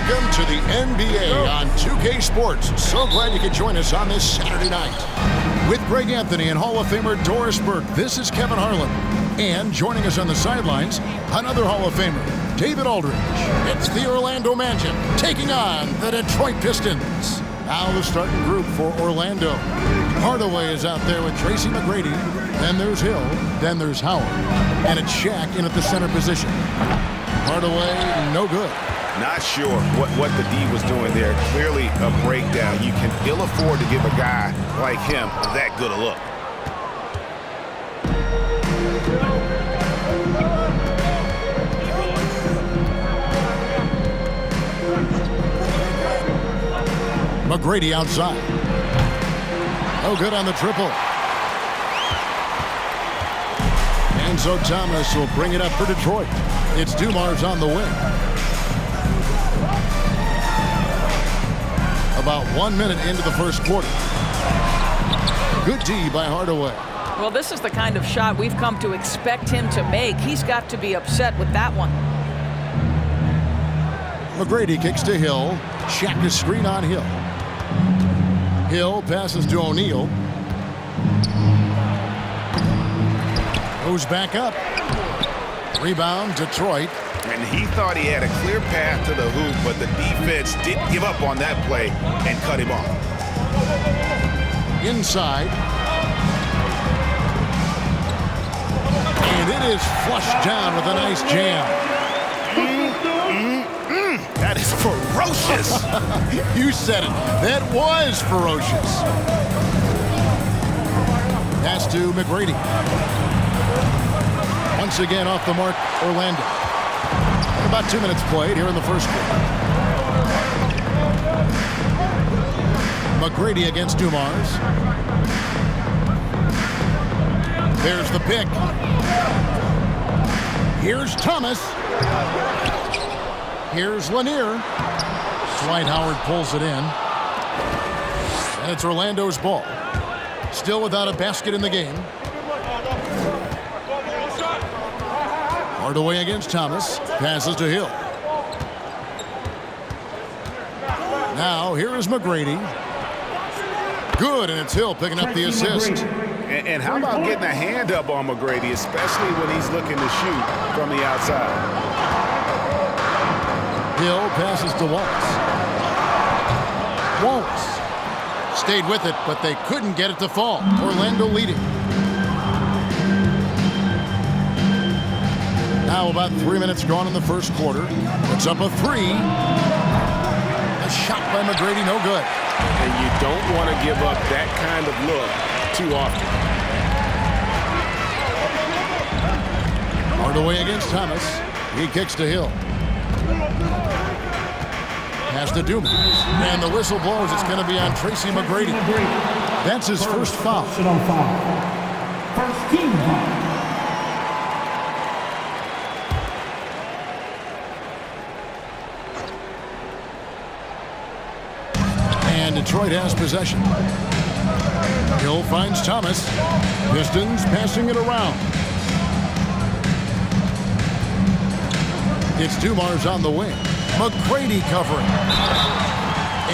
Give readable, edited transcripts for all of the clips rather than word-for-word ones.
Welcome to the NBA on 2K Sports. So glad you could join us on this Saturday night. With Greg Anthony and Hall of Famer Doris Burke, this is Kevin Harlan. And joining us on the sidelines, another Hall of Famer, David Aldridge. It's the Orlando Magic taking on the Detroit Pistons. Now the starting group for Orlando. Hardaway is out there with Tracy McGrady. Then there's Hill. Then there's Howard. And it's Shaq in at the center position. Hardaway, no good. Not sure what the D was doing there. Clearly a breakdown. You can ill afford to give a guy like him that good a look. McGrady outside. No good on the triple. And so Thomas will bring it up for Detroit. It's Dumars on the wing. About 1 minute into the first quarter. Good D by Hardaway. Well, this is the kind of shot we've come to expect him to make. He's got to be upset with that one. McGrady kicks to Hill. Shaq is screen on Hill. Hill passes to O'Neal. Goes back up. Rebound, Detroit. And he thought he had a clear path to the hoop, but the defense didn't give up on that play and cut him off. Inside. And it is flushed down with a nice jam. That is ferocious. You said it. That was ferocious. Pass to McGrady. Once again off the mark, Orlando. About 2 minutes played here in the first quarter. McGrady against Dumars. There's the pick. Here's Thomas. Here's Lanier. Dwight Howard pulls it in. And it's Orlando's ball. Still without a basket in the game. Hardaway against Thomas. Passes to Hill. Now here is McGrady. Good, and it's Hill picking up the assist. And how about getting a hand up on McGrady, especially when he's looking to shoot from the outside. Hill passes to Wallace. Wallace stayed with it, but they couldn't get it to fall. Orlando leading. Now about 3 minutes gone in the first quarter. It's up a three. A shot by McGrady, no good. And you don't want to give up that kind of look too often. Hardaway against Thomas. He kicks to Hill. Pass to Dumars. And the whistle blows. It's going to be on Tracy McGrady. That's his first foul. First team foul. And Detroit has possession. Hill finds Thomas. Pistons passing it around. It's Dumars on the wing. McGrady covering.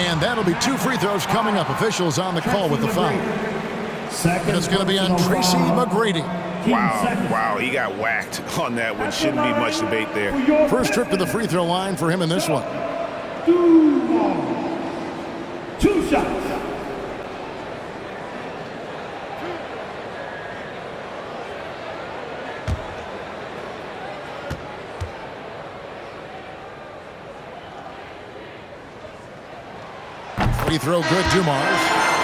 And that'll be 2 free throws coming up. Officials on the call with the foul. And it's going to be on Tracy McGrady. Wow, he got whacked on that one. Shouldn't be much debate there. First trip to the free throw line for him in this one. 2 shots. Free throw good, Dumars.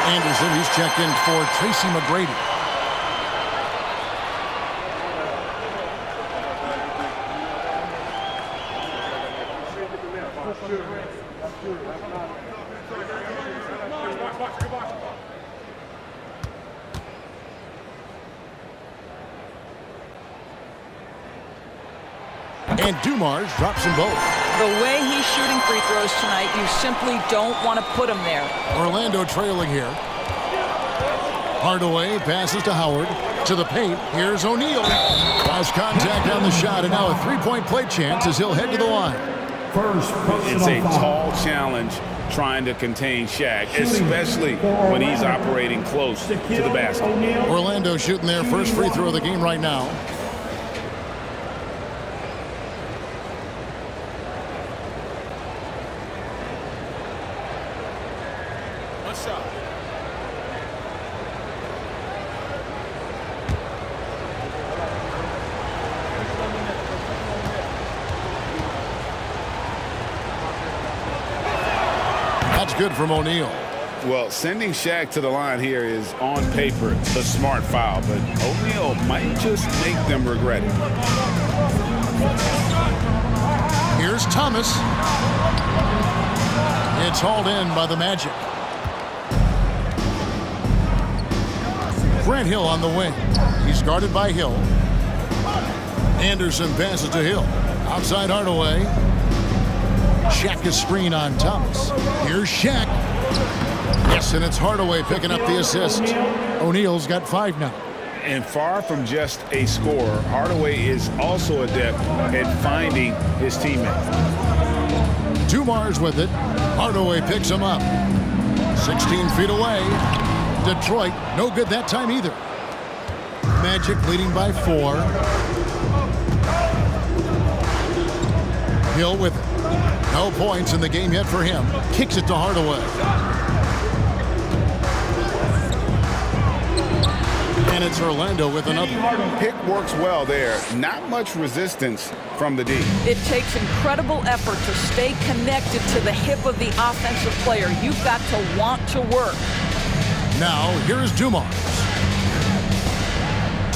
Anderson, he's checked in for Tracy McGrady. And Dumars drops them both. The way he's shooting free throws tonight, you simply don't want to put him there. Orlando trailing here. Hardaway passes to Howard. To the paint. Here's O'Neal. Lost contact on the shot, and now a three-point play chance as he'll head to the line. First It's a personal foul. tall challenge trying to contain Shaq, especially when he's operating close to the basket. Orlando shooting their first free throw of the game right now. What's up? That's good from O'Neal. Well, sending Shaq to the line here is on paper a smart foul, but O'Neal might just make them regret it. Here's Thomas. It's hauled in by the Magic. Grant Hill on the wing. He's guarded by Hill. Anderson passes to Hill. Outside Hardaway. Shaq is screen on Thomas. Here's Shaq. Yes, and it's Hardaway picking up the assist. O'Neal's got 5 now. And far from just a scorer, Hardaway is also adept at finding his teammate. Dumar's with it. Hardaway picks him up. 16 feet away. Detroit, no good that time either. Magic leading by 4. Hill with it. No points in the game yet for him. Kicks it to Hardaway. And it's Orlando with another. Pick works well there. Not much resistance from the D. It takes incredible effort to stay connected to the hip of the offensive player. You've got to want to work. Now, here's Dumars.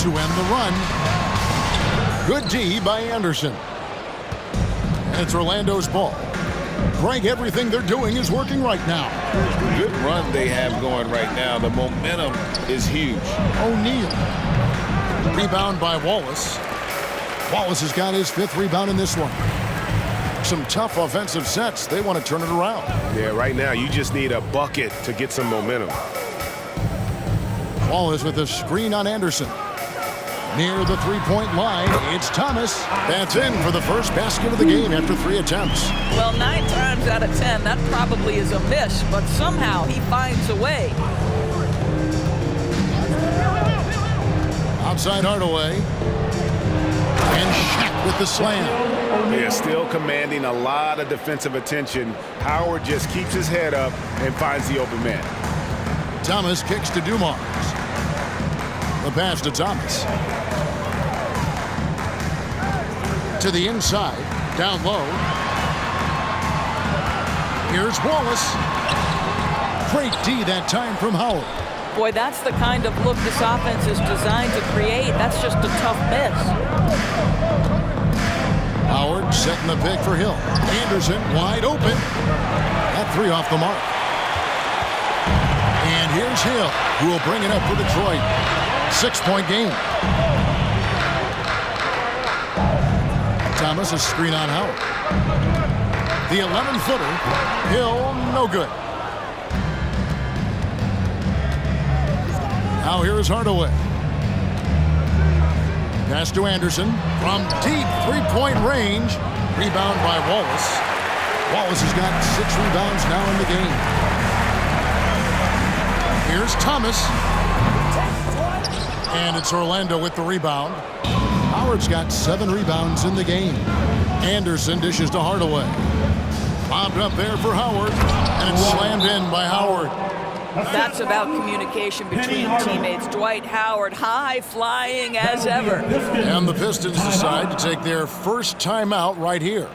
To end the run. Good D by Anderson. And it's Orlando's ball. Greg, everything they're doing is working right now. Good run they have going right now. The momentum is huge. O'Neal. Rebound by Wallace. Wallace has got his 5th rebound in this one. Some tough offensive sets. They want to turn it around. Yeah, right now you just need a bucket to get some momentum. Wallace with a screen on Anderson. Near the three-point line, it's Thomas. That's in for the first basket of the game after 3 attempts. Well, 9 times out of 10, that probably is a miss, but somehow he finds a way. Outside Hardaway. And Shaq with the slam. They are still commanding a lot of defensive attention. Howard just keeps his head up and finds the open man. Thomas kicks to Dumars. The pass to Thomas. To the inside, down low. Here's Wallace. Great D that time from Howard. Boy, that's the kind of look this offense is designed to create. That's just a tough miss. Howard setting the pick for Hill. Anderson wide open. That 3 off the mark. And here's Hill, who will bring it up for Detroit. 6-point game. Thomas a screen on Howard. The 11-footer. Hill, no good. Now here is Hardaway. Pass to Anderson from deep 3-point range. Rebound by Wallace. Wallace has got 6 rebounds now in the game. Here's Thomas. And it's Orlando with the rebound. Howard's got 7 rebounds in the game. Anderson dishes to Hardaway. Bobbed up there for Howard. And it's slammed in by Howard. That's about communication between teammates. Dwight Howard, high flying as ever. And the Pistons decide to take their first timeout right here.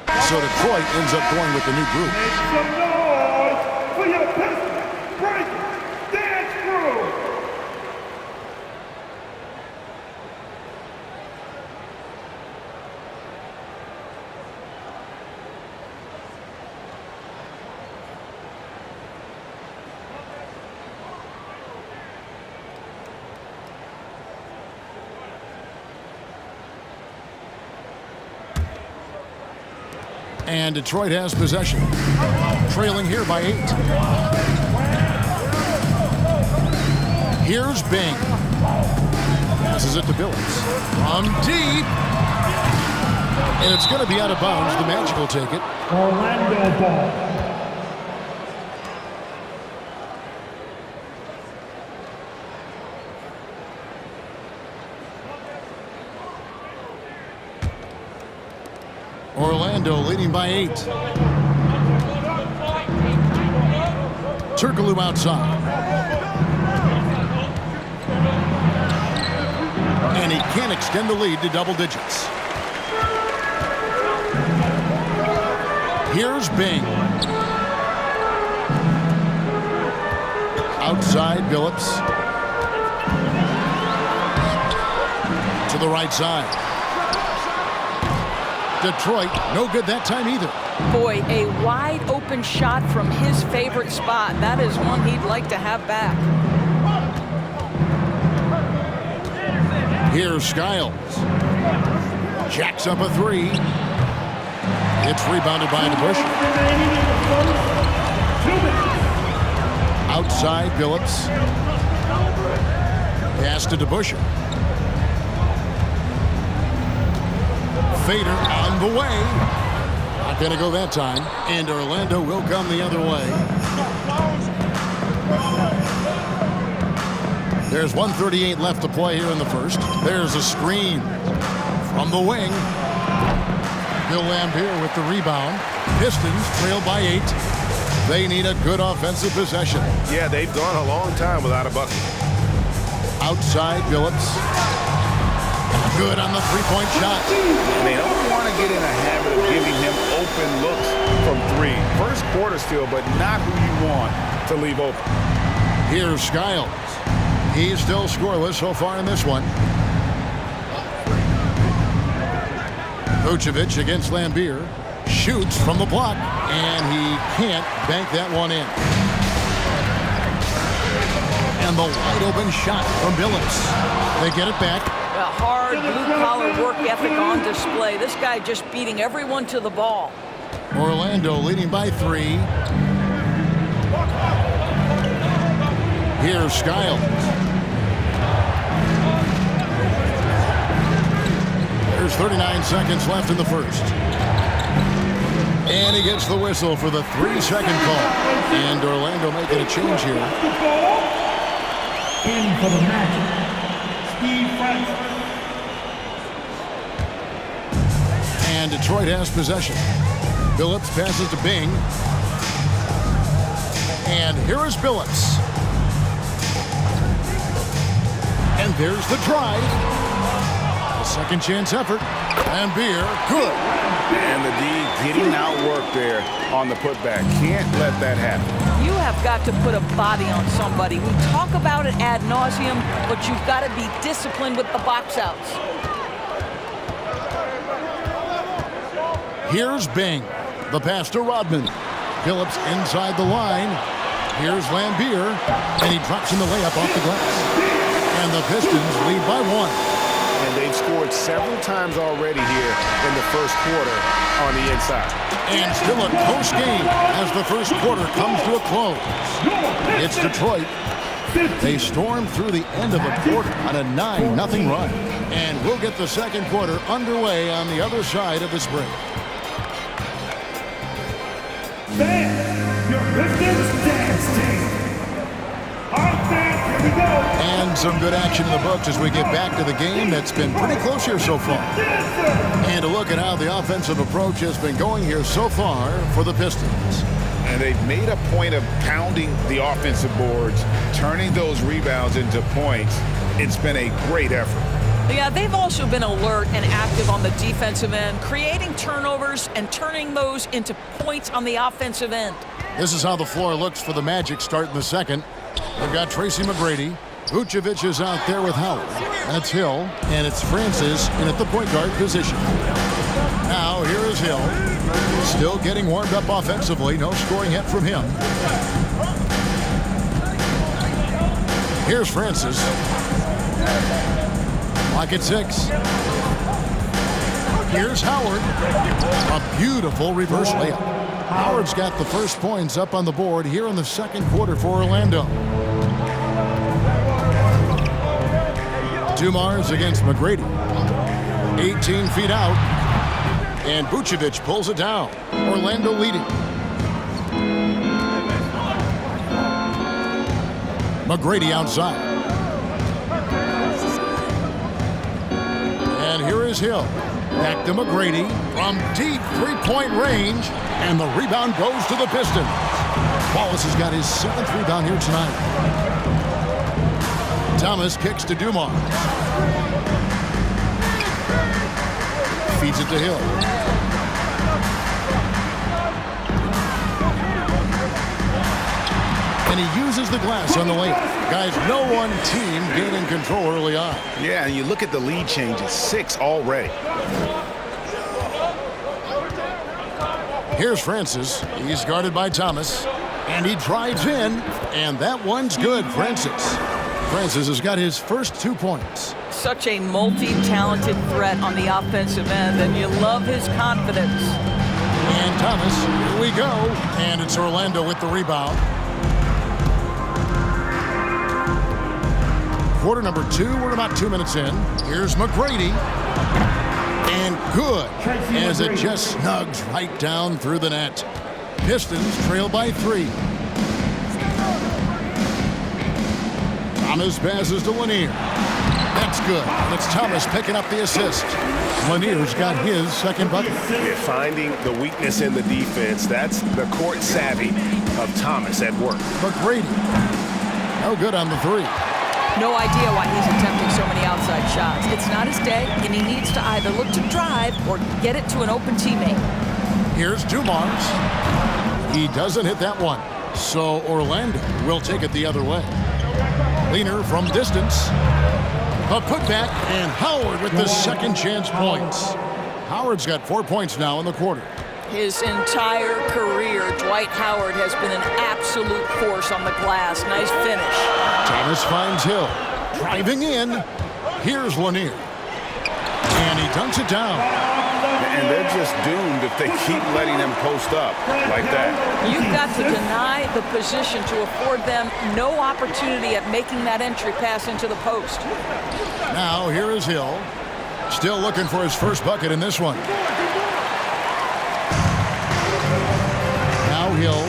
So Detroit ends up going with the new group. Make some noise for your Pistons break dance crew. And Detroit has possession. Trailing here by 8. Here's Bing. Passes it to Billups. From deep. And it's going to be out of bounds. The Magic will take it. Orlando ball. Orlando leading by 8. Turkoglu outside. And he can't extend the lead to double digits. Here's Bing. Outside Billups. To the right side. Detroit, no good that time either. Boy, a wide open shot from his favorite spot. That is one he'd like to have back. Here's Skiles. Jacks up a 3. It's rebounded by DeBusschere. Outside Billups. Pass to DeBusschere. Fader on the way. Not going to go that time. And Orlando will come the other way. There's 1:38 left to play here in the first. There's a screen from the wing. Bill Laimbeer with the rebound. Pistons trail by 8. They need a good offensive possession. Yeah, they've gone a long time without a bucket. Outside Billups. Good on the three-point shot. And they don't want to get in a habit of giving him open looks from 3. First quarter still, but not who you want to leave open. Here's Skiles. He's still scoreless so far in this one. Vucevic against Laimbeer. Shoots from the block, and he can't bank that one in. And the wide open shot from Billups. They get it back. A hard blue-collar work ethic on display. This guy just beating everyone to the ball. Orlando leading by 3. Here's Skiles. There's 39 seconds left in the first. And he gets the whistle for the 3-second call. And Orlando making a change here. In for the Magic. Steve Francis. And Detroit has possession. Billups passes to Bing. And here is Billups. And there's the drive. A second chance effort. Laimbeer, good. And the D getting outworked there on the putback. Can't let that happen. You have got to put a body on somebody. We talk about it ad nauseum, but you've got to be disciplined with the box outs. Here's Bing. The pass to Rodman. Billups inside the line. Here's Laimbeer. And he drops in the layup off the glass. And the Pistons lead by 1. And they've scored several times already here in the first quarter on the inside. And still a close game as the first quarter comes to a close. It's Detroit. They storm through the end of the quarter on a 9-0 run. And we'll get the second quarter underway on the other side of this break. Fans, your Pistons dance team. All right, fans, here we go. And some good action in the books as we get back to the game that's been pretty close here so far. And a look at how the offensive approach has been going here so far for the Pistons. And they've made a point of pounding the offensive boards, turning those rebounds into points. It's been a great effort. Yeah, they've also been alert and active on the defensive end, creating turnovers and turning those into points on the offensive end. This is how the floor looks for the Magic start in the second. We've got Tracy McGrady. Vucevic is out there with Howard. That's Hill, and it's Francis in at the point guard position. Now, here is Hill. Still getting warmed up offensively. No scoring yet from him. Here's Francis. Clock at 6. Here's Howard. A beautiful reverse layup. Howard's got the first points up on the board here in the second quarter for Orlando. Dumars against McGrady. 18 feet out. And Vucevic pulls it down. Orlando leading. McGrady outside. And here is Hill. Back to McGrady from deep three-point range. And the rebound goes to the Pistons. Wallace has got his 7th rebound here tonight. Thomas kicks to Dumars. Feeds it to Hill. And he uses the glass on the layup. Guys, no one team gaining control early on. Yeah, and you look at the lead changes, 6 already. Here's Francis. He's guarded by Thomas. And he drives in. And that one's good, Francis. Francis has got his first 2 points. Such a multi-talented threat on the offensive end, and you love his confidence. And Thomas, here we go. And it's Orlando with the rebound. Quarter number 2, we're about 2 minutes in. Here's McGrady. And good, as it just snugs right down through the net. Pistons trail by 3. Thomas passes to Lanier. That's good. It's Thomas picking up the assist. Lanier's got his second bucket. Yeah, finding the weakness in the defense. That's the court savvy of Thomas at work. McGrady. No good on the 3. No idea why he's attempting so many outside shots. It's not his day, and he needs to either look to drive or get it to an open teammate. Here's Dumars. He doesn't hit that one. So Orlando will take it the other way. Leaner from distance. A putback, and Howard with the second chance points. Howard's got 4 points now in the quarter. His entire career, Dwight Howard has been an absolute force on the glass. Nice finish. Thomas finds Hill. Driving in. Here's Lanier. And he dunks it down. And they're just doomed if they keep letting them post up like that. You've got to deny the position to afford them no opportunity at making that entry pass into the post. Now here is Hill. Still looking for his first bucket in this one. Now Hill.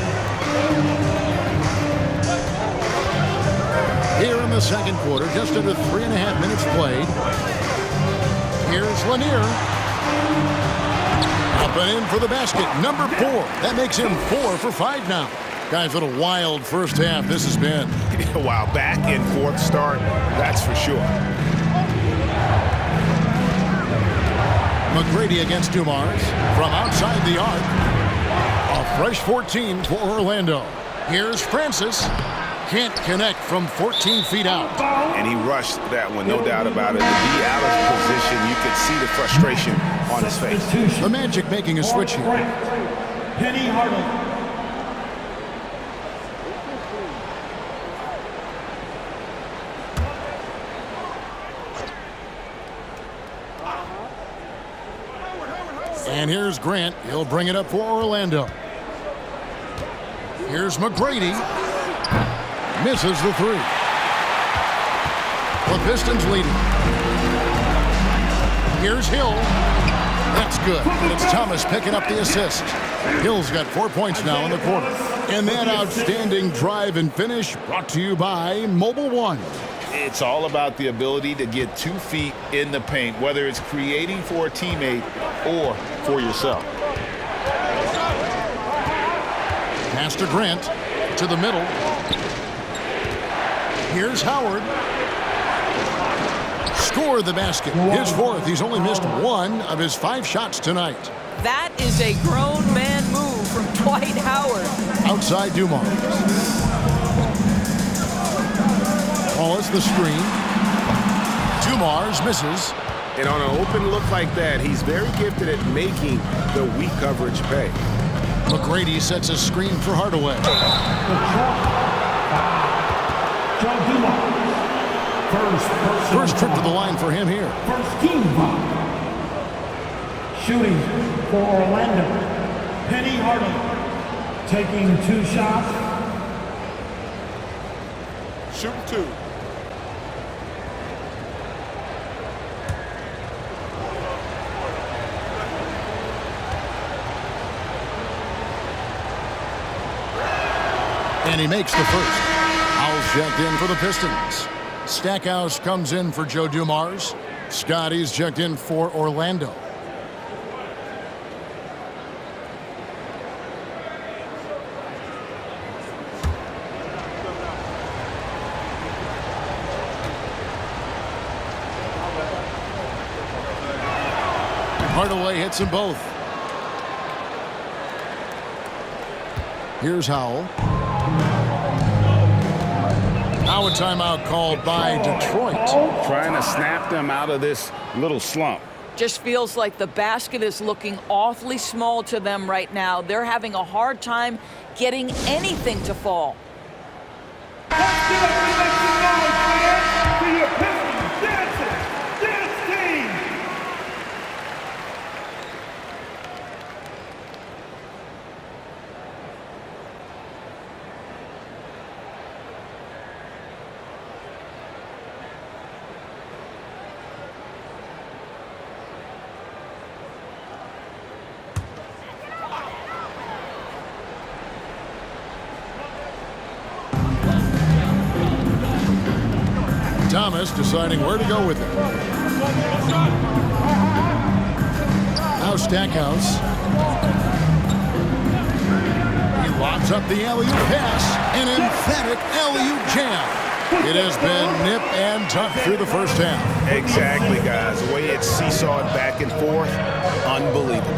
Here in the second quarter, just under 3.5 minutes played. Here's Lanier. Up and in for the basket. Number 4. That makes him 4 for 5 now. Guys, what a wild first half this has been. Wow, back and forth start, that's for sure. McGrady against Dumars from outside the arc. A fresh 14 for Orlando. Here's Francis. Can't connect from 14 feet out. And he rushed that one, no doubt about it. To be out of position, you could see the frustration on his face. The Magic making a switch here. Penny Hardaway. And here's Grant. He'll bring it up for Orlando. Here's McGrady. Misses the 3. The Pistons leading. Here's Hill. That's good. It's Thomas picking up the assist. Hill's got 4 points now in the quarter. And that outstanding drive and finish brought to you by Mobile One. It's all about the ability to get 2 feet in the paint, whether it's creating for a teammate or for yourself. Pass to Grant. To the middle. Here's Howard. Score the basket. His 4th. He's only missed 1 of his 5 shots tonight. That is a grown man move from Dwight Howard. Outside Dumars. Wallace the screen. Dumars misses. And on an open look like that, he's very gifted at making the weak coverage pay. McGrady sets a screen for Hardaway. First trip to the line for him here. First team foul. Shooting for Orlando. Penny Hardaway. Taking 2 shots. Shoot 2. And he makes the first. Howell's checked in for the Pistons. Stackhouse comes in for Joe Dumars. Scotty's checked in for Orlando. Hardaway hits them both. Here's Howell. Now a timeout called by Detroit. Trying to snap them out of this little slump. Just feels like the basket is looking awfully small to them right now. They're having a hard time getting anything to fall. Let's give up some extra noise, fans, for your Pistons dance team. Thomas deciding where to go with it. Now Stackhouse. He lobs up the alley-oop pass. An emphatic alley-oop jam. It has been nip and tuck through the first half. Exactly, guys. The way it's seesawed back and forth, unbelievable.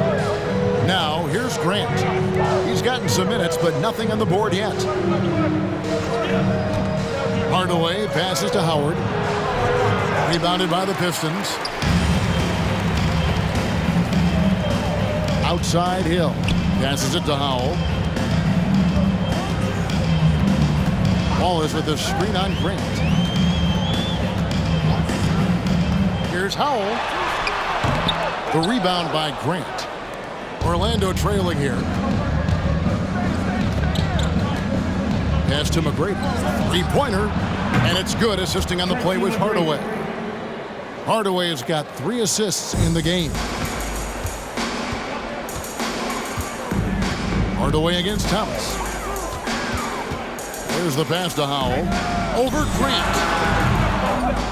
Now here's Grant. He's gotten some minutes, but nothing on the board yet. Hardaway passes to Howard. Rebounded by the Pistons. Outside Hill. Passes it to Howell. Wallace with the screen on Grant. Here's Howell. The rebound by Grant. Orlando trailing here. Pass to McGrady. Three-pointer. And it's good. Assisting on the play was Hardaway. Hardaway has got 3 assists in the game. Hardaway against Thomas. There's the pass to Howell. Over Grant.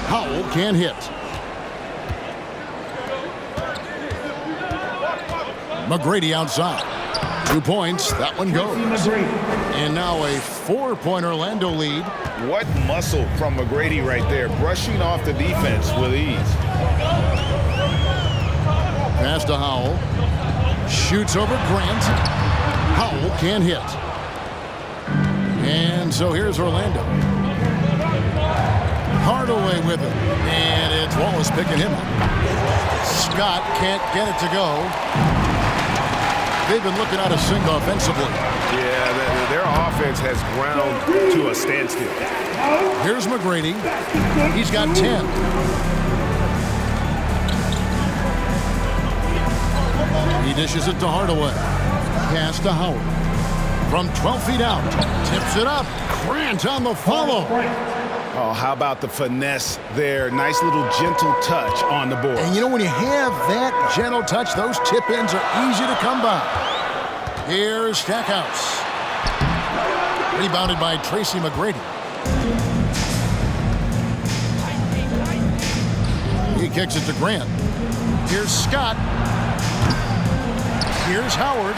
Howell can't hit. McGrady outside. 2 points. That one goes. And now a 4-point Orlando lead. What muscle from McGrady right there, brushing off the defense with ease. Pass to Howell. Shoots over Grant. Howell can't hit. And so here's Orlando. Hardaway with it. And it's Wallace picking him up. Scott can't get it to go. They've been looking out of sync offensively. Yeah, their offense has ground to a standstill. Here's McGrady. He's got 10. He dishes it to Hardaway. Pass to Howard. From 12 feet out. Tips it up. Grant on the follow. Oh, how about the finesse there? Nice little gentle touch on the board. And you know, when you have that gentle touch, those tip-ins are easy to come by. Here's Stackhouse. Rebounded by Tracy McGrady. He kicks it to Grant. Here's Scott. Here's Howard.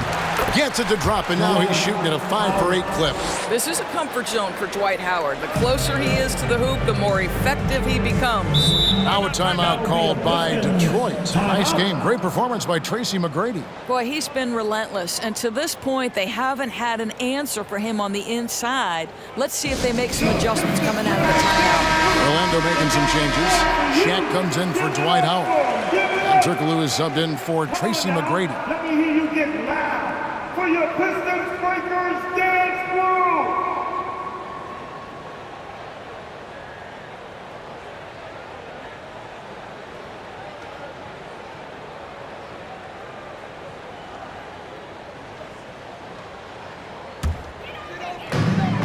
Gets it to drop, and now he's shooting at a 5-for-8 clip. This is a comfort zone for Dwight Howard. The closer he is to the hoop, the more effective he becomes. Now a timeout called by Detroit. Nice game. Great performance by Tracy McGrady. Boy, he's been relentless, and to this point, they haven't had an answer for him on the inside. Let's see if they make some adjustments coming out of the timeout. Orlando making some changes. Shaq comes in for Dwight Howard. And Turkoglu is subbed in for Tracy McGrady. Let me hear you get loud for your Pistons Breakers dance crew.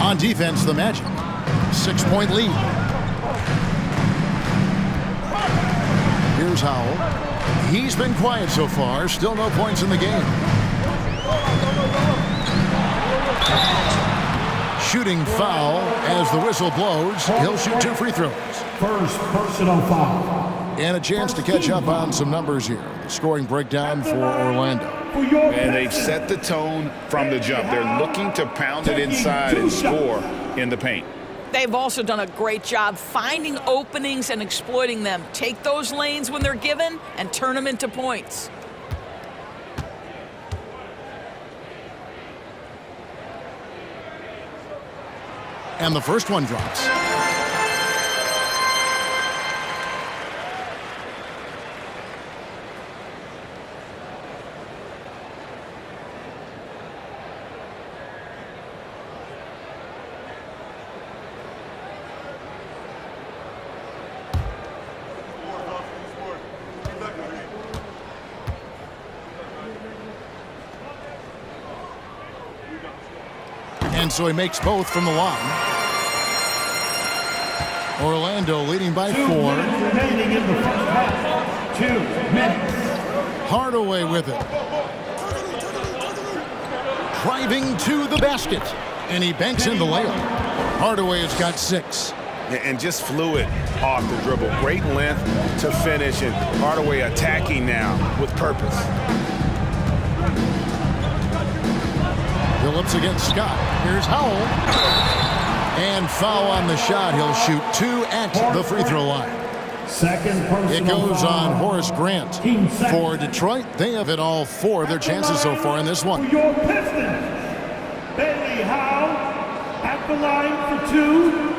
On defense, the Magic. 6-point lead. Here's Howell. He's been quiet so far. Still no points in the game. shooting foul. As the whistle blows, he'll shoot 2 free throws. First personal foul. And a chance to catch up on some numbers here. The scoring breakdown for Orlando. And they've set the tone from the jump. They're looking to pound it inside and score in the paint. They've also done a great job finding openings and exploiting them. Take those lanes when they're given and turn them into points. And the first one drops. And so he makes both from the line. Orlando leading by 4. 2 minutes remaining in the first half. 2 minutes. Hardaway with it. Driving to the basket. And he banks in the layup. Hardaway has got 6. And just fluid off the dribble. Great length to finish, and Hardaway attacking now with purpose. Phillips against Scott. Here's Howell. And foul on the shot. He'll shoot 2 at the free throw line. Second personal It goes foul. on Horace Grant. For Detroit, they have it all 4 of their chances so far in this one. For your Pistons, Bailey Howe at the line for 2.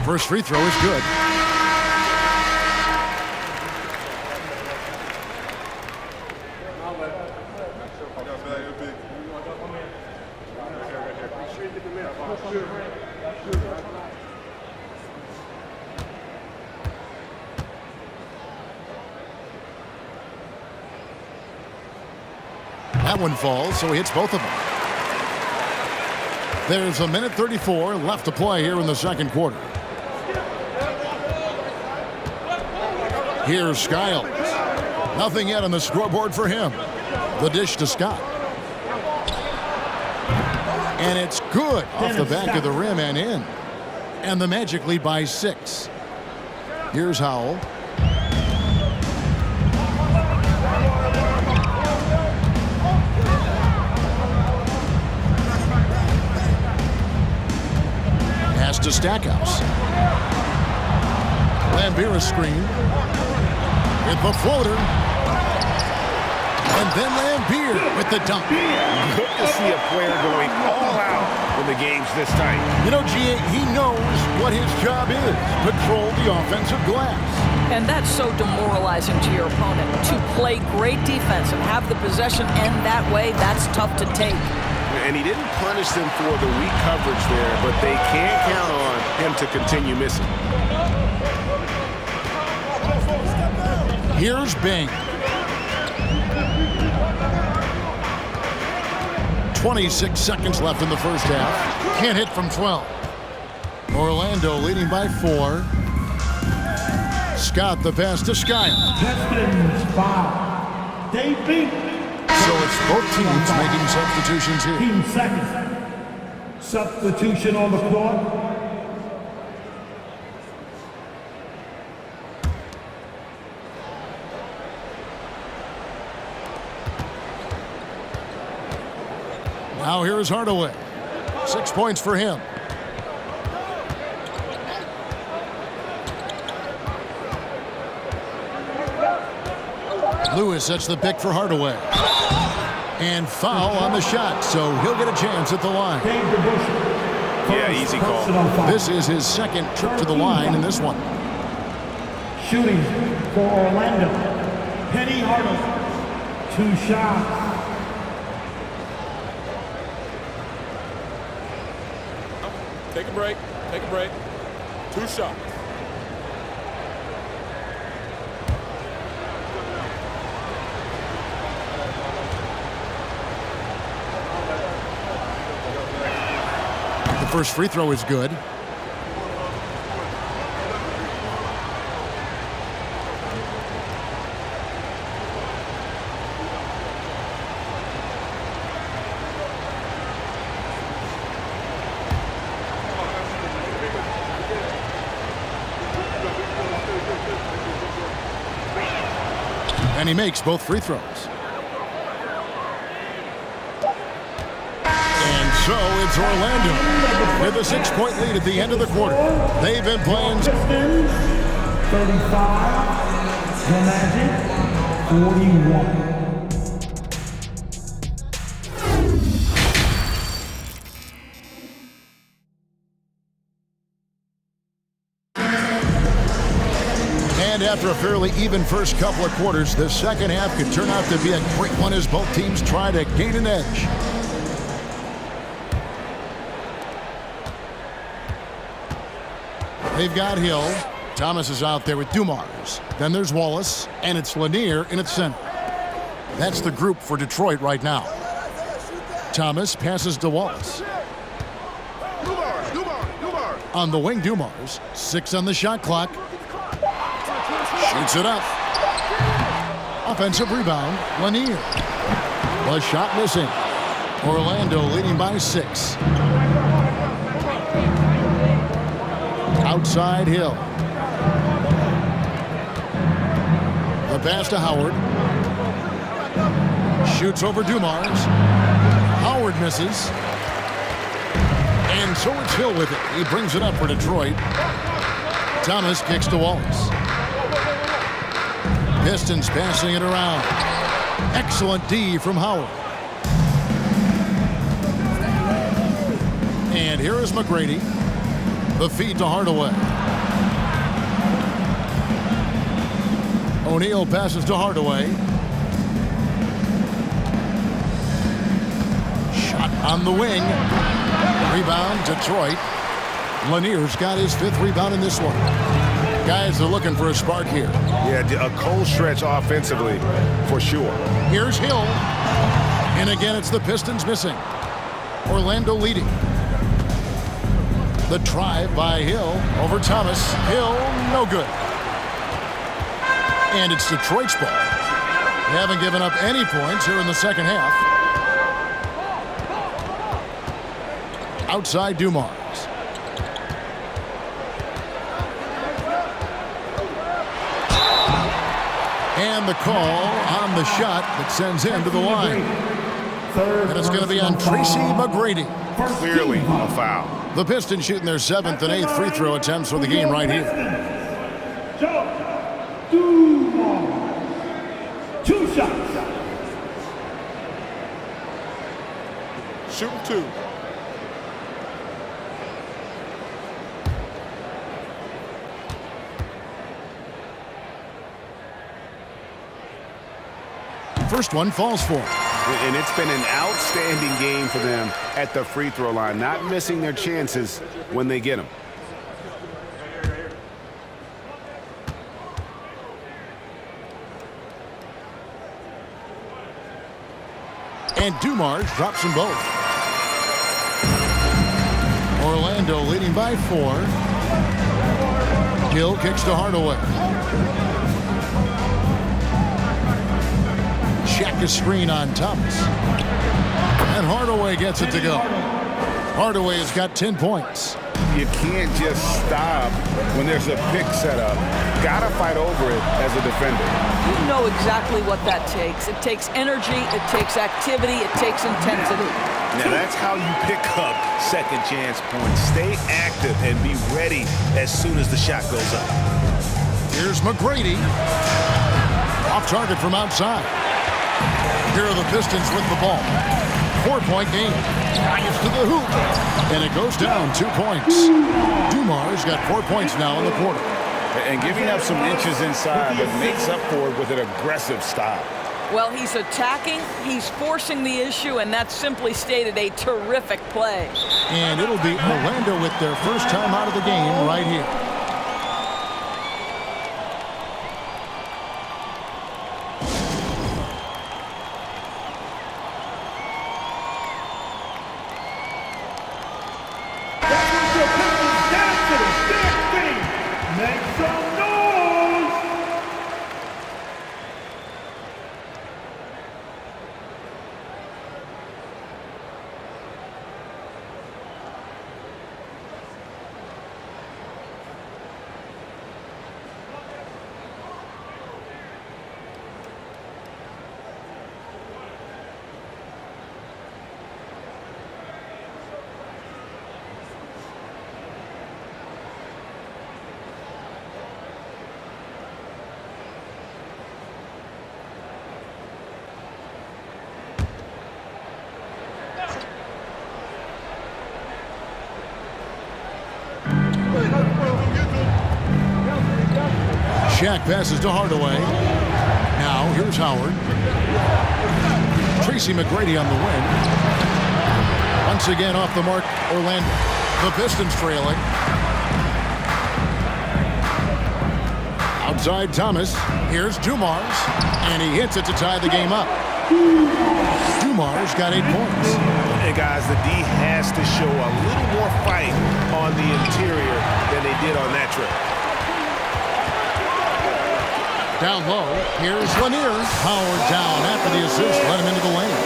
First free throw is good. That one falls, so he hits both of them. There's a minute 34 left to play here in the second quarter. Here's Skiles. Nothing yet on the scoreboard for him. The dish to Scott. And it's good off the back of the rim and in. And the Magic lead by 6. Here's Howell. Pass to Stackhouse. Lambert screen. With the floater. And then Lambert with the dunk. Good to see a player going all out when the game's this tight. You know, G.A., he knows what his job is. Control the offensive glass. And that's so demoralizing to your opponent. To play great defense and have the possession end that way, that's tough to take. And he didn't punish them for the weak coverage there, but they can't count on him to continue missing. Here's Bing. 26 seconds left in the first half. Can't hit from 12. Orlando leading by 4. Scott the pass to Skiles. Pistons foul. Dave Bing. So it's both teams making substitutions here. Team second. Substitution on the court. Now here's Hardaway. 6 points for him. Lewis sets the pick for Hardaway. And foul on the shot, so he'll get a chance at the line. Yeah, easy call. This is his second trip to the line in this one. Shooting for Orlando. Penny Hardaway. 2 shots. Take a break. Take a break. 2 shots. The First free throw is good. And he makes both free throws. And so it's Orlando with a 6-point lead at the end of the quarter. They've been playing. Pistons, 35. The Magic, 41. And after a fairly even first couple of quarters, the second half could turn out to be a great one as both teams try to gain an edge. They've got Hill. Thomas is out there with Dumars. Then there's Wallace, and it's Lanier in its center. That's the group for Detroit right now. Thomas passes to Wallace. On the wing, Dumars. 6 on the shot clock. Shoots it up. Offensive rebound, Lanier. The shot missing. Orlando leading by 6. Outside Hill. The pass to Howard. Shoots over Dumars. Howard misses. And so it's Hill with it. He brings it up for Detroit. Thomas kicks to Wallace. Pistons passing it around. Excellent D from Howard. And here is McGrady. The feed to Hardaway. O'Neal passes to Hardaway. Shot on the wing. Rebound, Detroit. Lanier's got his 5th rebound in this one. Guys are looking for a spark here. Yeah, a cold stretch offensively, for sure. Here's Hill. And again, it's the Pistons missing. Orlando leading. The drive by Hill over Thomas. Hill, no good. And it's Detroit's ball. They haven't given up any points here in the second half. Outside Dumars. And the call on the shot that sends him to the line. And it's going to be on Tracy McGrady. Clearly a foul. The Pistons shooting their 7th and 8th free throw attempts for the game right here. Two shots. Shoot 2. First one falls for him. And it's been an outstanding game for them at the free throw line, not missing their chances when they get them. And Dumars drops them both. Orlando leading by 4. Hill kicks to Hardaway. Check a screen on Thomas. And Hardaway gets it to go. Hardaway has got 10 points. You can't just stop when there's a pick set up. Gotta fight over it as a defender. You know exactly what that takes. It takes energy, it takes activity, it takes intensity. Now that's how you pick up second chance points. Stay active and be ready as soon as the shot goes up. Here's McGrady. Off target from outside. Here are the Pistons with the ball. 4-point game. Gets to the hoop. And it goes down 2 points. Dumars got 4 points now in the quarter. And giving up some inches inside, but makes up for it with an aggressive stop. Well, he's attacking, he's forcing the issue, and that's simply stated a terrific play. And it'll be Orlando with their first time out of the game right here. Shaq passes to Hardaway. Now here's Howard. Tracy McGrady on the wing. Once again off the mark, Orlando. The Pistons trailing. Outside Thomas. Here's Dumars. And he hits it to tie the game up. Dumars got 8 points. And guys, the D has to show a little more fight on the interior than they did on that trip. Down low, here's Lanier. Howard down after the assist, let him into the lane.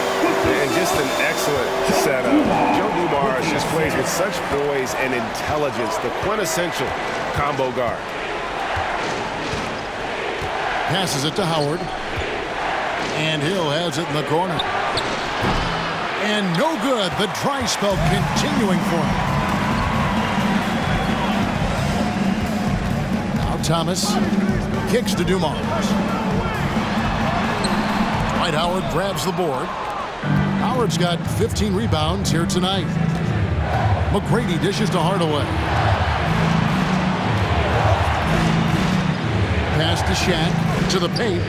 And just an excellent setup. Joe Dumars just plays with such poise and intelligence, the quintessential combo guard. Passes it to Howard. And Hill has it in the corner. And no good. The dry spell continuing for him. Now Thomas kicks to Dumars. Dwight Howard grabs the board. Howard's got 15 rebounds here tonight. McGrady dishes to Hardaway. Pass to Shaq, to the paint.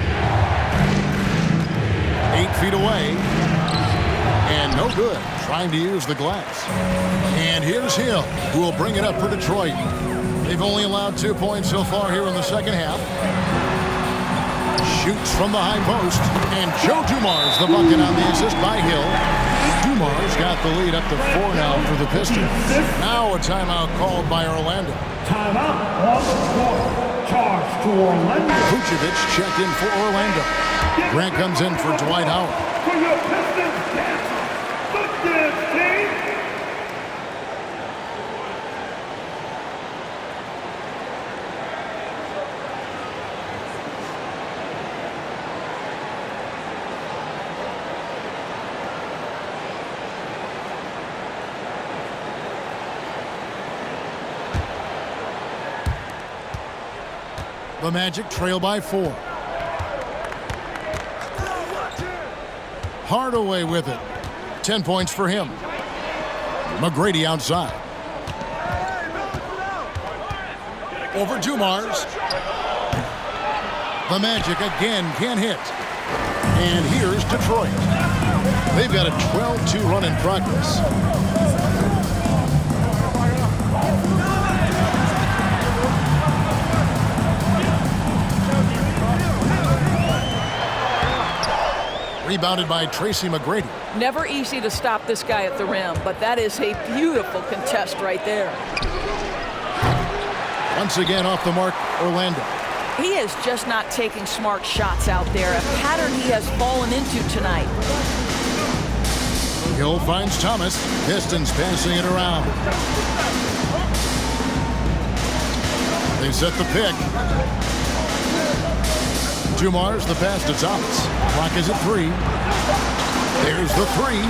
8 feet away. And no good. Trying to use the glass. And here's Hill, who will bring it up for Detroit. They've only allowed 2 points so far here in the second half. Shoots from the high post. And Joe Dumars, the bucket on the assist by Hill. Dumars got the lead up to 4 now for the Pistons. Now a timeout called by Orlando. Timeout on the court. Charge to Orlando. Vucevic checked in for Orlando. Grant comes in for Dwight Howard. For your Pistons dance, the dance team. The Magic trail by 4. Hardaway with it. 10 points for him. McGrady outside. Over Dumars. The Magic again can't hit. And here's Detroit. They've got a 12-2 run in progress. Rebounded by Tracy McGrady. Never easy to stop this guy at the rim, but that is a beautiful contest right there. Once again off the mark, Orlando. He is just not taking smart shots out there, a pattern he has fallen into tonight. Hill finds Thomas. Pistons passing it around. They set the pick. Dumars the pass to Thomas. Clock is at 3. There's the 3.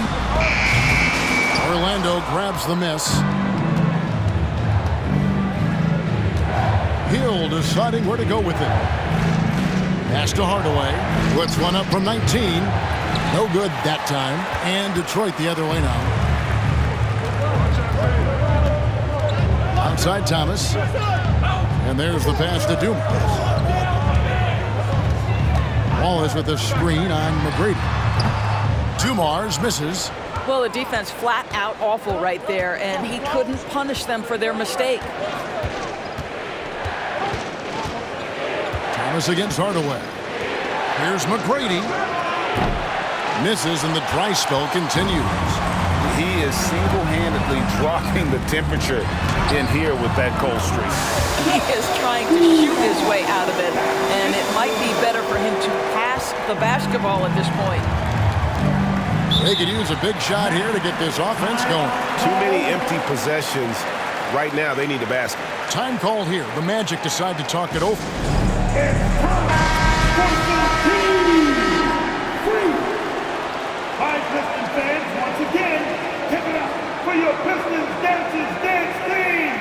Orlando grabs the miss. Hill deciding where to go with it. Pass to Hardaway. Puts one up from 19. No good that time. And Detroit the other way now. Outside Thomas. And there's the pass to Dumars. Wallace with a screen on McGrady. Dumars misses. Well, the defense flat out awful right there, and he couldn't punish them for their mistake. Thomas against Hardaway. Here's McGrady. Misses, and the dry spell continues. He is single-handedly dropping the temperature in here with that cold streak. He is trying to shoot his way out of it, and it might be better for him to pass the basketball at this point. They could use a big shot here to get this offense going. Too many empty possessions. Right now, they need a basket. Time called here. The Magic decide to talk it over. It's time for the team free. Hi, Pistons fans, once again, give it up for your Pistons Dances Dance Team.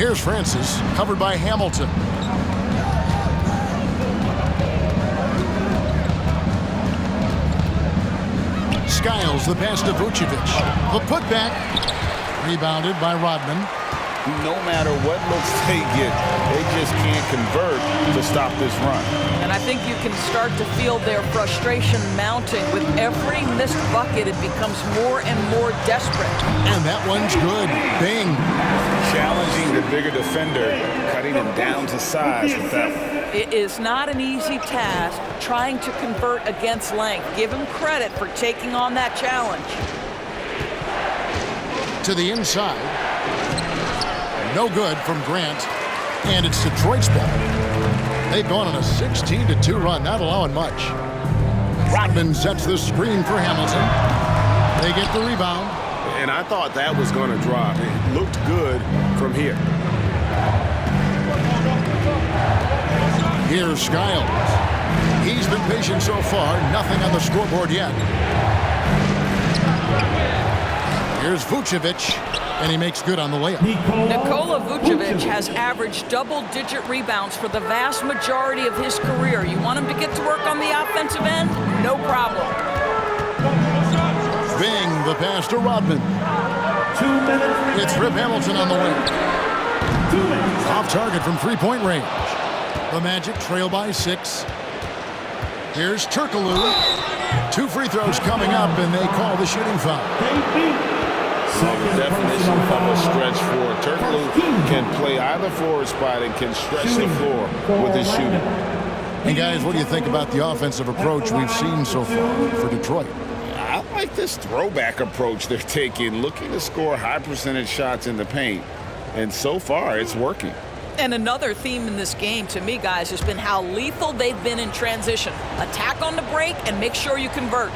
Here's Francis, covered by Hamilton. Skiles, the pass to Vucevic. The putback, rebounded by Rodman. No matter what looks they get, they just can't convert to stop this run. And I think you can start to feel their frustration mounting. With every missed bucket, it becomes more and more desperate. And that one's good. Bing. Challenging the bigger defender, cutting him down to size with that one. It is not an easy task trying to convert against length. Give him credit for taking on that challenge. To the inside. No good from Grant. And it's Detroit's ball. They've gone on a 16-2 run, not allowing much. Rodman sets the screen for Hamilton. They get the rebound. And I thought that was going to drop. It looked good from here. Here's Skiles. He's been patient so far. Nothing on the scoreboard yet. Here's Vucevic, and he makes good on the layup. Nikola Vucevic has averaged double-digit rebounds for the vast majority of his career. You want him to get to work on the offensive end? No problem. Bing, the pass to Rodman. 2 minutes. It's Rip Hamilton on the wing. 2 minutes. Off target from three-point range. The Magic trail by 6. Here's Turkoglu. 2 free throws coming up, and they call the shooting foul. The definition of a stretch floor. Turkoglu can play either forward spot and can stretch the floor with his shooting. And guys, what do you think about the offensive approach we've seen so far for Detroit? I like this throwback approach they're taking, looking to score high percentage shots in the paint. And so far, it's working. And another theme in this game, to me, guys, has been how lethal they've been in transition. Attack on the break and make sure you convert.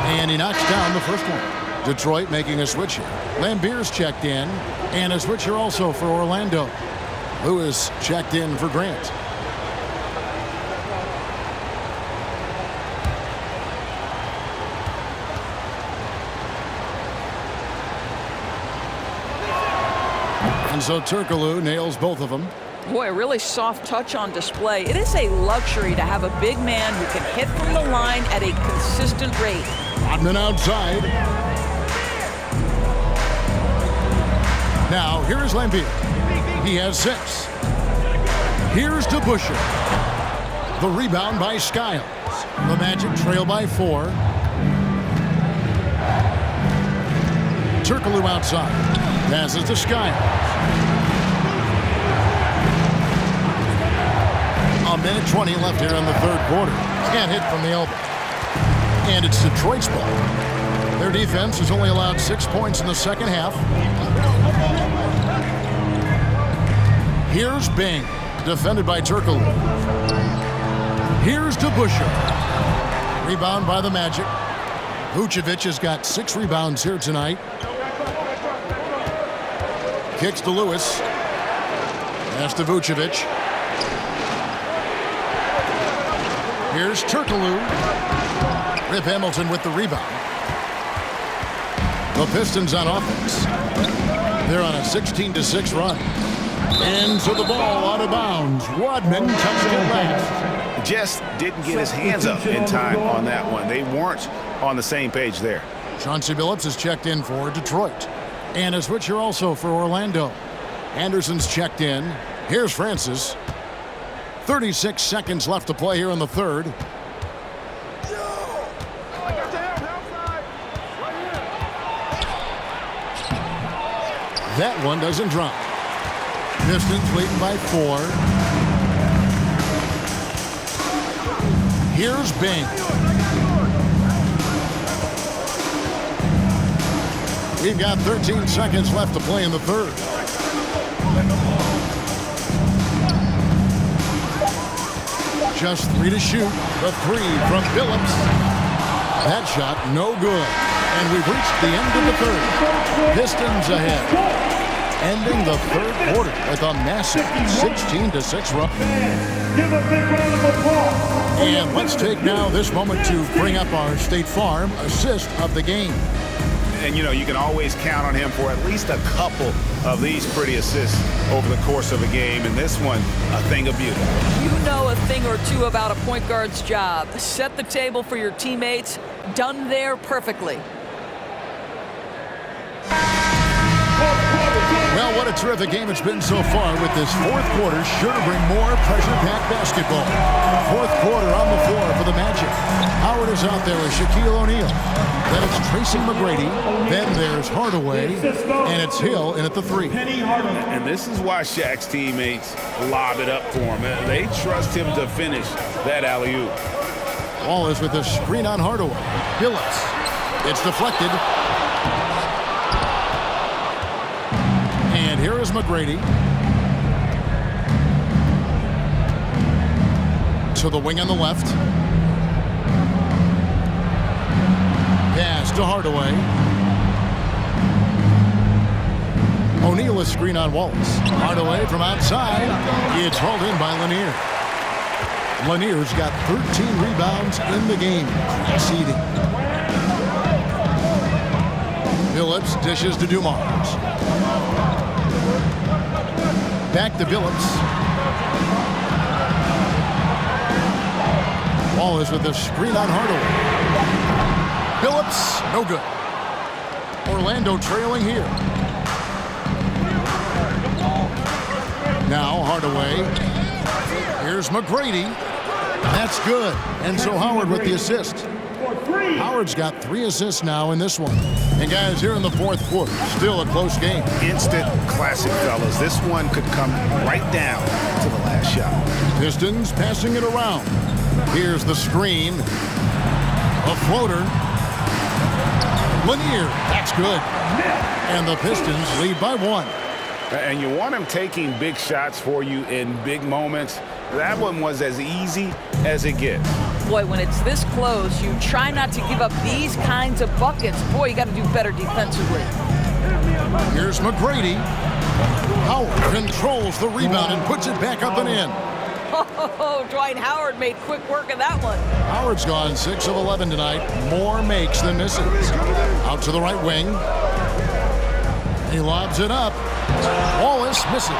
And he knocks down the first one. Detroit making a switch here. Lambier's checked in, and a switch here also for Orlando. Lewis checked in for Grant. And so Turkoglu nails both of them. Boy, a really soft touch on display. It is a luxury to have a big man who can hit from the line at a consistent rate. Rodman outside. Now, here is Lambier. He has 6. Here's to Busher. The rebound by Skiles. The Magic trail by 4. Turkoglu outside. Passes to Skiles. A minute 20 left here in the third quarter. Can't hit from the elbow. And it's Detroit's ball. Their defense has only allowed 6 points in the second half. Here's Bing, defended by Turkoglu. Here's to Busher. Rebound by the Magic. Vucevic has got 6 rebounds here tonight. Kicks to Lewis. Pass to Vucevic. Here's Turkoglu. Rip Hamilton with the rebound. The Pistons on offense. They're on a 16-6 run. And so the ball out of bounds. Rodman touched it last. Just didn't get his hands up in time on that one. They weren't on the same page there. Chauncey Billups is checked in for Detroit. And a switcher also for Orlando. Anderson's checked in. Here's Francis. 36 seconds left to play here in the third. That one doesn't drop. Pistons leading by 4. Here's Bing. We've got 13 seconds left to play in the third. Just 3 to shoot. The 3 from Billups. That shot no good. And we've reached the end of the third. Pistons ahead. Ending the third quarter with a massive 16-6 run. Give a big round of applause. And let's take now this moment to bring up our State Farm assist of the game. And, you can always count on him for at least a couple of these pretty assists over the course of a game. And this one, a thing of beauty. You know a thing or two about a point guard's job. Set the table for your teammates. Done there perfectly. Well, what a terrific game it's been so far with this fourth quarter. Sure to bring more pressure-packed basketball. Fourth quarter on the floor for the Magic. Howard is out there with Shaquille O'Neal. Then it's Tracy McGrady. Then there's Hardaway. And it's Hill in at the 3. And this is why Shaq's teammates lob it up for him. They trust him to finish that alley-oop. Wallace with the screen on Hardaway. Billups. It's deflected. And here is McGrady. To the wing on the left. Pass to Hardaway. O'Neal is screen on Wallace. Hardaway from outside. It's hauled in by Lanier. Lanier's got 13 rebounds in the game. Exceeding. Billups dishes to Dumars. Back to Billups. Wallace with the screen on Hardaway. Billups, no good. Orlando trailing here. Now Hardaway. Here's McGrady. That's good. And so Howard with the assist. Howard's got 3 assists now in this one. And guys, here in the fourth quarter, still a close game. Instant classic, fellas. This one could come right down to the last shot. Pistons passing it around. Here's the screen. A floater. Lanier, that's good. And the Pistons lead by 1. And you want him taking big shots for you in big moments. That one was as easy as it gets. Boy, when it's this close, you try not to give up these kinds of buckets. Boy, you got to do better defensively. Here's McGrady. Howard controls the rebound and puts it back up and in. Oh, Dwight Howard made quick work of that one. Howard's gone 6 of 11 tonight. More makes than misses. Out to the right wing. He lobs it up. Wallace misses.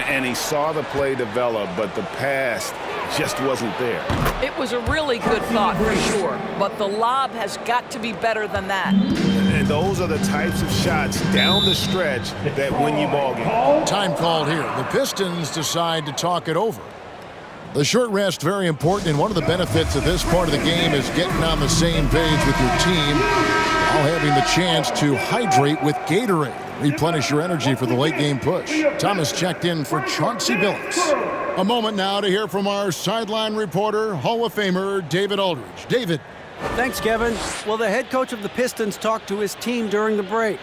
And he saw the play develop, but the pass just wasn't there. It was a really good thought for sure, but the lob has got to be better than that. And those are the types of shots down the stretch that win you ball games. Time called here. The Pistons decide to talk it over. The short rest, very important, and one of the benefits of this part of the game is getting on the same page with your team while having the chance to hydrate with Gatorade. Replenish your energy for the late game push. Thomas checked in for Chauncey Billups. A moment now to hear from our sideline reporter, Hall of Famer David Aldridge. David. Thanks, Kevin. Well, the head coach of the Pistons talked to his team during the break.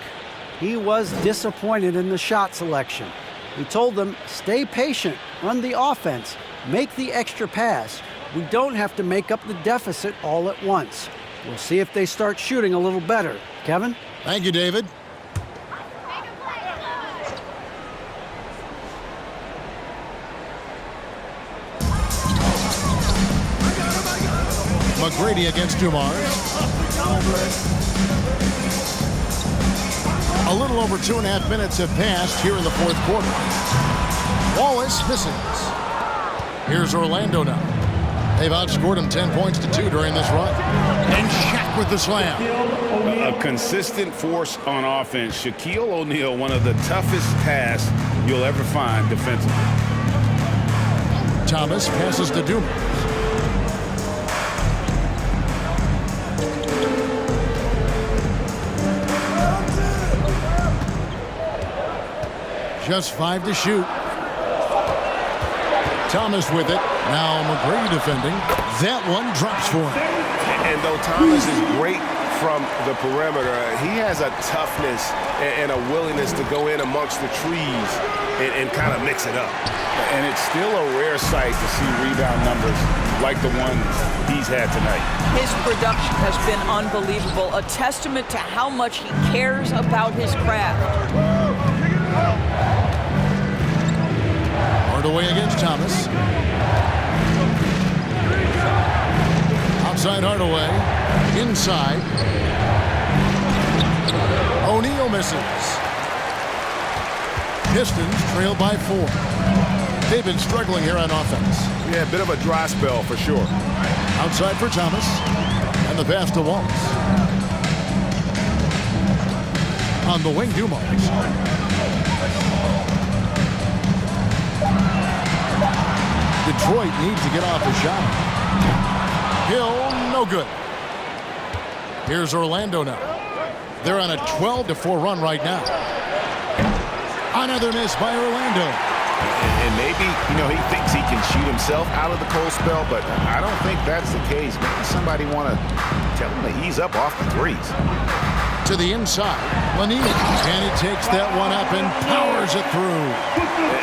He was disappointed in the shot selection. He told them, stay patient, run the offense, make the extra pass. We don't have to make up the deficit all at once. We'll see if they start shooting a little better. Kevin? Thank you, David. McGrady against Dumars. A little over 2.5 minutes have passed here in the fourth quarter. Wallace misses. Here's Orlando now. They've outscored him 10 points to 2 during this run. And Shaq with the slam. A consistent force on offense. Shaquille O'Neal, one of the toughest tasks you'll ever find defensively. Thomas passes to Dumars. Just 5 to shoot. Thomas with it. Now McGrady defending. That one drops for him. And though Thomas is great from the perimeter, he has a toughness and a willingness to go in amongst the trees and kind of mix it up. And it's still a rare sight to see rebound numbers like the ones he's had tonight. His production has been unbelievable, a testament to how much he cares about his craft. Hardaway against Thomas. Outside Hardaway. Inside. O'Neal misses. Pistons trail by 4. They've been struggling here on offense. Yeah, a bit of a dry spell for sure. Outside for Thomas. And the pass to Waltz. On the wing, Dumars. Detroit needs to get off the shot. Hill, no good. Here's Orlando now. They're on a 12-4 run right now. Another miss by Orlando. And maybe, he thinks he can shoot himself out of the cold spell, but I don't think that's the case. Maybe somebody want to tell him to ease up off the threes. To the inside, Lanier, and he takes that one up and powers it through.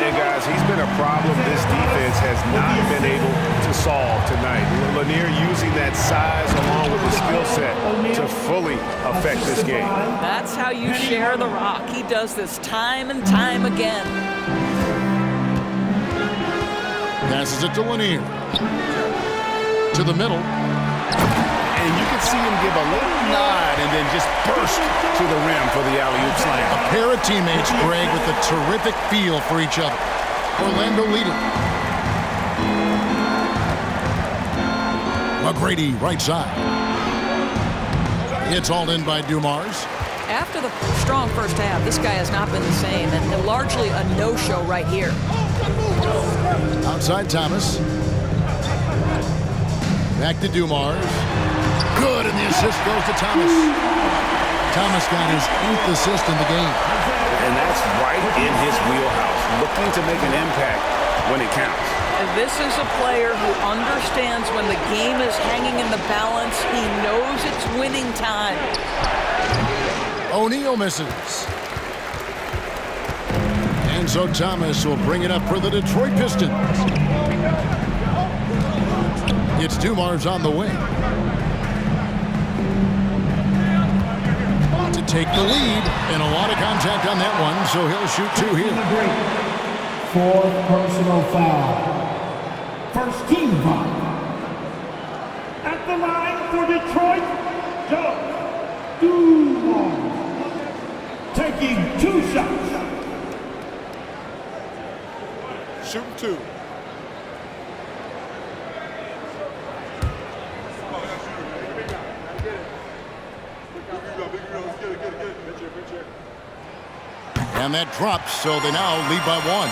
And guys, he's been a problem this defense has not been able to solve tonight. Lanier using that size along with the skill set to fully affect this game. That's how you share the rock. He does this time and time again. Passes it to Lanier. To the middle. And you can see him give a little nod and then just burst to the rim for the alley-oop slam. A pair of teammates, Greg, with a terrific feel for each other. Orlando leading. McGrady, right side. It's hauled in by Dumars. After the strong first half, this guy has not been the same, and largely a no-show right here. Outside Thomas. Back to Dumars. Good, and the assist goes to Thomas. Thomas got his 8th assist in the game. And that's right in his wheelhouse, looking to make an impact when it counts. And this is a player who understands when the game is hanging in the balance. He knows it's winning time. O'Neal misses. And so Thomas will bring it up for the Detroit Pistons. It's Dumars on the wing. To take the lead, and a lot of contact on that one, so he'll shoot 2 here. 4th personal foul. First team foul. At the line for Detroit, Joe Dumars. Taking 2 shots. Shooting 2. And that drops, so they now lead by 1.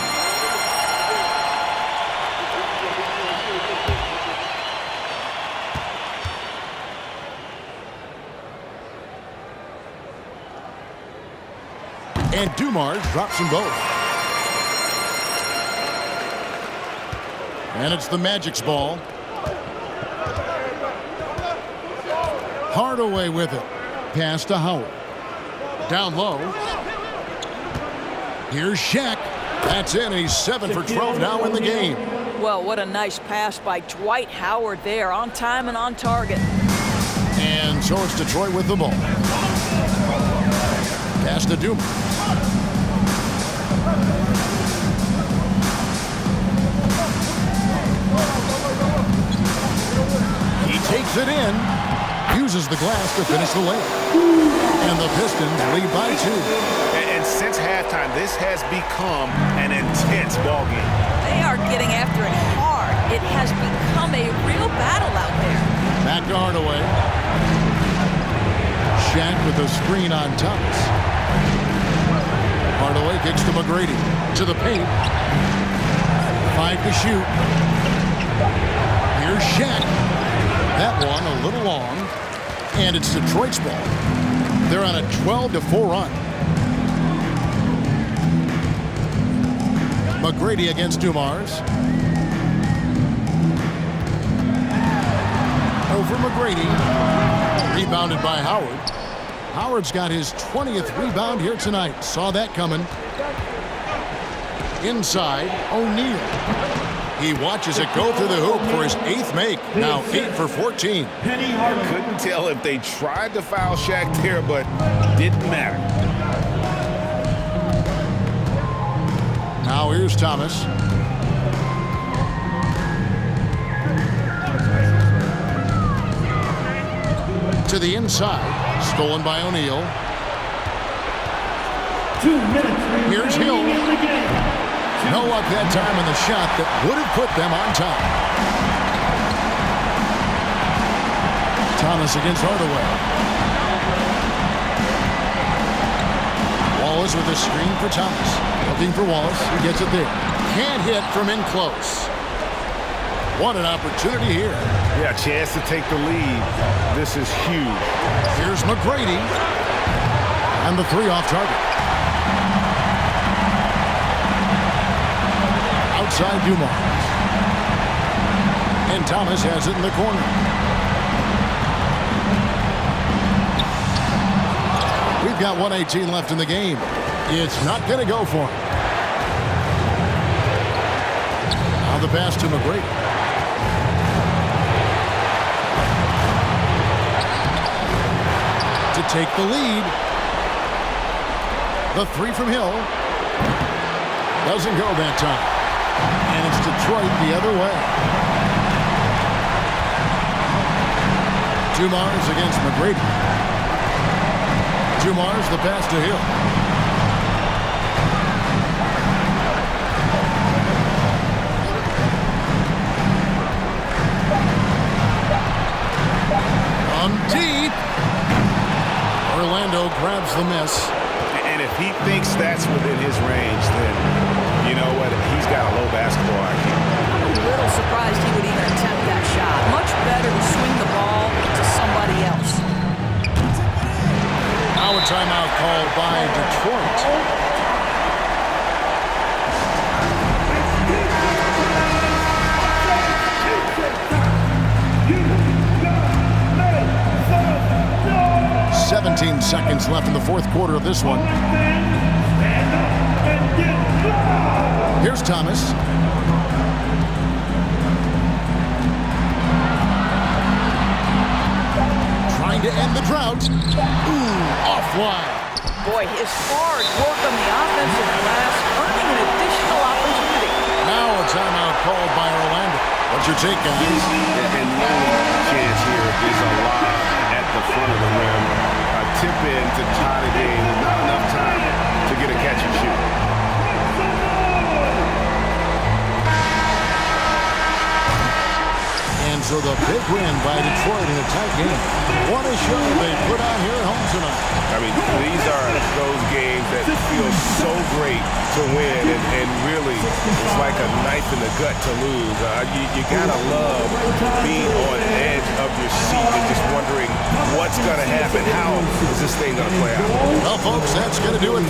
And Dumars drops them both. And it's the Magic's ball. Hardaway with it. Pass to Howard. Down low. Here's Shaq. That's in. He's 7 for 12 now in the game. Well, what a nice pass by Dwight Howard there. On time and on target. And so it's Detroit with the ball. Pass to Dumars. He takes it in. Uses the glass to finish the layup. And the Pistons lead by 2. And since halftime, this has become an intense ballgame. They are getting after it hard. It has become a real battle out there. Back to Hardaway. Shaq with a screen on Thomas. Hardaway kicks to McGrady. To the paint. 5 to shoot. Here's Shaq. That one a little long. And it's Detroit's ball. They're on a 12-4 run. McGrady against Dumars. Over McGrady. Rebounded by Howard. Howard's got his 20th rebound here tonight. Saw that coming. Inside, O'Neal. He watches it go through the hoop for his 8th make. Now 8 for 14. I couldn't tell if they tried to foul Shaq there, but didn't matter. Now here's Thomas. To the inside. Stolen by O'Neal. 2 minutes Here's Hill. remaining in the game. No luck that time on the shot that would have put them on top. Thomas against Hardaway. Wallace with a screen for Thomas. Looking for Wallace. He gets it there. Can't hit from in close. What an opportunity here. Yeah, chance to take the lead. This is huge. Here's McGrady. And the three off target. Outside Dumars. And Thomas has it in the corner. We've got 1:18 left in the game. It's not going to go for him. Now the pass to McGrady. To take the lead. The three from Hill. Doesn't go that time. And it's Detroit the other way. Dumars against McGrady. Dumars the pass to Hill. On deep. Orlando grabs the miss. And if he thinks that's within his range, then you know what? He's got a low basketball IQ. I'm a little surprised he would even attempt that shot. Much better to swing the ball to somebody else. Now a timeout called by Detroit. You 17 seconds left in the fourth quarter of this one. stand up and get loud. Here's Thomas. Trying to end the drought. Ooh, offline. Boy, his hard work on the offensive glass, earning an additional opportunity. Now a timeout called by Orlando. What's your take, guys? And the only chance here is a lob at the front of the rim. A tip in to tie the game. Not enough time to get a catch and shoot. And so the big win by Detroit in a tight game. What a show they put on here at home tonight. I mean, these are those games that feel so great to win, and really, it's like a knife in the gut to lose. You gotta love being on the edge of your seat and just wondering what's gonna happen. How is this thing gonna play out? Well, folks, that's going to do it